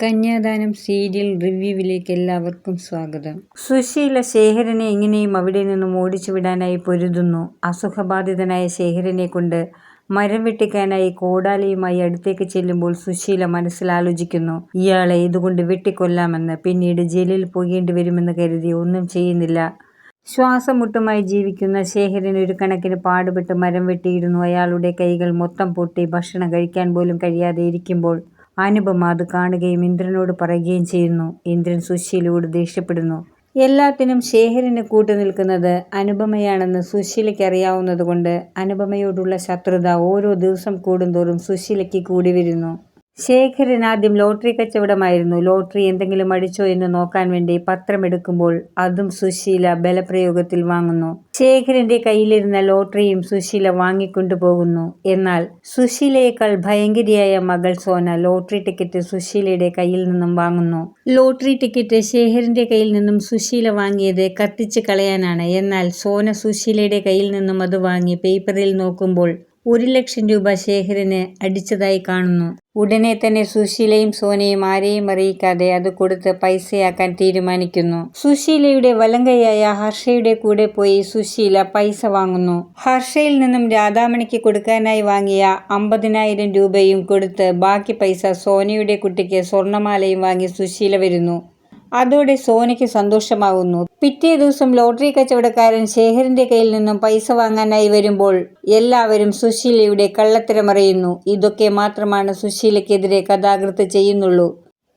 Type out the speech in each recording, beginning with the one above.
കന്യാദാനം serial റിവ്യൂവിലേക്ക് എല്ലാവർക്കും സ്വാഗതം. സുശീല ശേഖരനെ എങ്ങനെയും അവിടെ നിന്നും ഓടിച്ചുവിടാനായി പൊരുതുന്നു. അസുഖബാധിതനായ ശേഖരനെ കൊണ്ട് മരം വെട്ടിക്കാനായി കോടാലിയുമായി അടുത്തേക്ക് ചെല്ലുമ്പോൾ സുശീല മനസ്സിലാലോചിക്കുന്നു, ഇയാളെ ഇതുകൊണ്ട് വെട്ടിക്കൊല്ലാമെന്ന്. പിന്നീട് ജയിലിൽ പോകേണ്ടി വരുമെന്ന് കരുതി ഒന്നും ചെയ്യുന്നില്ല. ശ്വാസം മുട്ടുമായി ജീവിക്കുന്ന ശേഖരൻ ഒരു കണക്കിന് പാടുപെട്ട് മരം വെട്ടിയിരുന്നു. അയാളുടെ കൈകൾ മൊത്തം പൊട്ടി ഭക്ഷണം കഴിക്കാൻ പോലും കഴിയാതെ ഇരിക്കുമ്പോൾ അനുപമ അത് കാണുകയും ഇന്ദ്രനോട് പറയുകയും ചെയ്യുന്നു. ഇന്ദ്രൻ സുശീലയോട് ദേഷ്യപ്പെടുന്നു. എല്ലാത്തിനും ശേഖരന് കൂട്ടുനിൽക്കുന്നത് അനുപമയാണെന്ന് സുശീലയ്ക്ക് അറിയാവുന്നതുകൊണ്ട് അനുപമയോടുള്ള ശത്രുത ഓരോ ദിവസം കൂടുന്തോറും സുശീലയ്ക്ക് കൂടി വരുന്നു. ശേഖരൻ ആദ്യം ലോട്ടറി കച്ചവടമായിരുന്നു. ലോട്ടറി എന്തെങ്കിലും അടിച്ചോ എന്ന് നോക്കാൻ വേണ്ടി പത്രമെടുക്കുമ്പോൾ അതും സുശീല ബലപ്രയോഗത്തിൽ വാങ്ങുന്നു. ശേഖരന്റെ കയ്യിലിരുന്ന ലോട്ടറിയും സുശീല വാങ്ങിക്കൊണ്ടുപോകുന്നു. എന്നാൽ സുശീലയേക്കാൾ ഭയങ്കരിയായ മകൾ സോന ലോട്ടറി ടിക്കറ്റ് സുശീലയുടെ കയ്യിൽ നിന്നും വാങ്ങുന്നു. ലോട്ടറി ടിക്കറ്റ് ശേഖരന്റെ കയ്യിൽ നിന്നും സുശീല വാങ്ങിയത് കത്തിച്ച് കളയാനാണ്. എന്നാൽ സോന സുശീലയുടെ കയ്യിൽ നിന്നും അത് വാങ്ങി പേപ്പറിൽ നോക്കുമ്പോൾ 1,00,000 രൂപ ശേഖരന് അടിച്ചതായി കാണുന്നു. ഉടനെ തന്നെ സുശീലയും സോനയും ആരെയും അറിയിക്കാതെ അത് കൊടുത്ത് പൈസയാക്കാൻ തീരുമാനിക്കുന്നു. സുശീലയുടെ വലങ്കൈയായ ഹർഷയുടെ കൂടെ പോയി സുശീല പൈസ വാങ്ങുന്നു. ഹർഷയിൽ നിന്നും രാധാമണിക്ക് കൊടുക്കാനായി വാങ്ങിയ 50,000 രൂപയും കൊടുത്ത് ബാക്കി പൈസ സോനയുടെ കുട്ടിക്ക് സ്വർണമാലയും വാങ്ങി സുശീല വരുന്നു. അതോടെ സോനയ്ക്ക് സന്തോഷമാകുന്നു. പിറ്റേ ദിവസം ലോട്ടറി കച്ചവടക്കാരൻ ശേഖരന്റെ കയ്യിൽ നിന്നും പൈസ വാങ്ങാനായി വരുമ്പോൾ എല്ലാവരും സുശീലയുടെ കള്ളത്തരമറിയുന്നു. ഇതൊക്കെ മാത്രമാണ് സുശീലയ്ക്കെതിരെ കഥാകൃത്ത് ചെയ്യുന്നുള്ളൂ.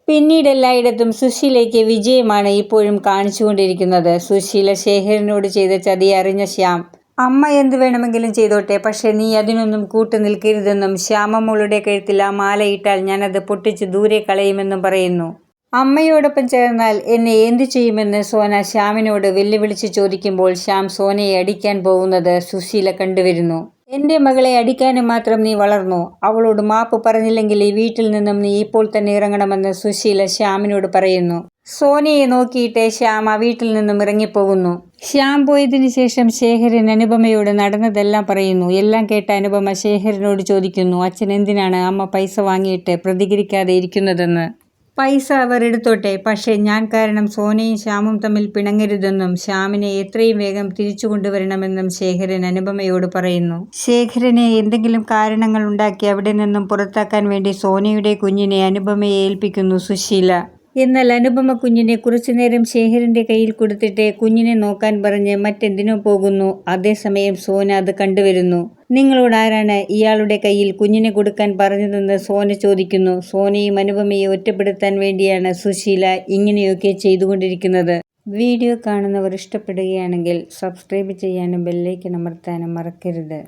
പിന്നീട് എല്ലായിടത്തും സുശീലയ്ക്ക് വിജയമാണ് ഇപ്പോഴും കാണിച്ചുകൊണ്ടിരിക്കുന്നത്. സുശീല ശേഖരനോട് ചെയ്ത ചതി അറിഞ്ഞ ശ്യാം, അമ്മ എന്ത് വേണമെങ്കിലും ചെയ്തോട്ടെ, പക്ഷെ നീ അതിനൊന്നും കൂട്ടു നിൽക്കരുതെന്നും ശ്യാമമ്മളുടെ കഴുത്തിൽ ആ മാലയിട്ടാൽ ഞാനത് പൊട്ടിച്ച് ദൂരെ കളയുമെന്നും പറയുന്നു. അമ്മയോടൊപ്പം ചേർന്നാൽ എന്നെ എന്തു ചെയ്യുമെന്ന് സോന ശ്യാമിനോട് വെല്ലുവിളിച്ച് ചോദിക്കുമ്പോൾ ശ്യാം സോനയെ അടിക്കാൻ പോകുന്നത് സുശീല കണ്ടുവരുന്നു. എന്റെ മകളെ അടിക്കാനും മാത്രം നീ വളർന്നോ? അവളോട് മാപ്പ് പറഞ്ഞില്ലെങ്കിൽ ഈ വീട്ടിൽ നിന്നും നീ ഇപ്പോൾ തന്നെ ഇറങ്ങണമെന്ന് സുശീല ശ്യാമിനോട് പറയുന്നു. സോനയെ നോക്കിയിട്ട് ശ്യാം ആ വീട്ടിൽ നിന്നും ഇറങ്ങിപ്പോകുന്നു. ശ്യാം പോയതിനു ശേഷം ശേഖരൻ അനുപമയോട് നടന്നതെല്ലാം പറയുന്നു. എല്ലാം കേട്ട അനുപമ ശേഖരനോട് ചോദിക്കുന്നു, അച്ഛൻ എന്തിനാണ് അമ്മ പൈസ വാങ്ങിയിട്ട് പ്രതികരിക്കാതെ ഇരിക്കുന്നതെന്ന്. പൈസ അവർ എടുത്തോട്ടെ, പക്ഷേ ഞാൻ കാരണം സോനയും ശ്യാമും തമ്മിൽ പിണങ്ങരുതെന്നും ശ്യാമിനെ എത്രയും വേഗം തിരിച്ചു കൊണ്ടുവരണമെന്നും ശേഖരൻ അനുപമയോട് പറയുന്നു. ശേഖരനെ എന്തെങ്കിലും കാരണങ്ങൾ ഉണ്ടാക്കി അവിടെ നിന്നും പുറത്താക്കാൻ വേണ്ടി സോനയുടെ കുഞ്ഞിനെ അനുപമയെ ഏൽപ്പിക്കുന്നു സുശീല. എന്നാൽ അനുപമ കുഞ്ഞിനെ കുറച്ചുനേരം ശേഖരന്റെ കയ്യിൽ കൊടുത്തിട്ട് കുഞ്ഞിനെ നോക്കാൻ പറഞ്ഞ് മറ്റെന്തിനോ പോകുന്നു. അതേസമയം സോന അത് കണ്ടുവരുന്നു. നിങ്ങളോട് ആരാണ് ഇയാളുടെ കയ്യിൽ കുഞ്ഞിനെ കൊടുക്കാൻ പറഞ്ഞതെന്ന് സോന ചോദിക്കുന്നു. സോനയും അനുപമയെ ഒറ്റപ്പെടുത്താൻ വേണ്ടിയാണ് സുശീല ഇങ്ങനെയൊക്കെ ചെയ്തുകൊണ്ടിരിക്കുന്നത്. വീഡിയോ കാണുന്നവർ ഇഷ്ടപ്പെടുകയാണെങ്കിൽ സബ്സ്ക്രൈബ് ചെയ്യാനും ബെല്ലൈക്കൺ അമർത്താനും മറക്കരുത്.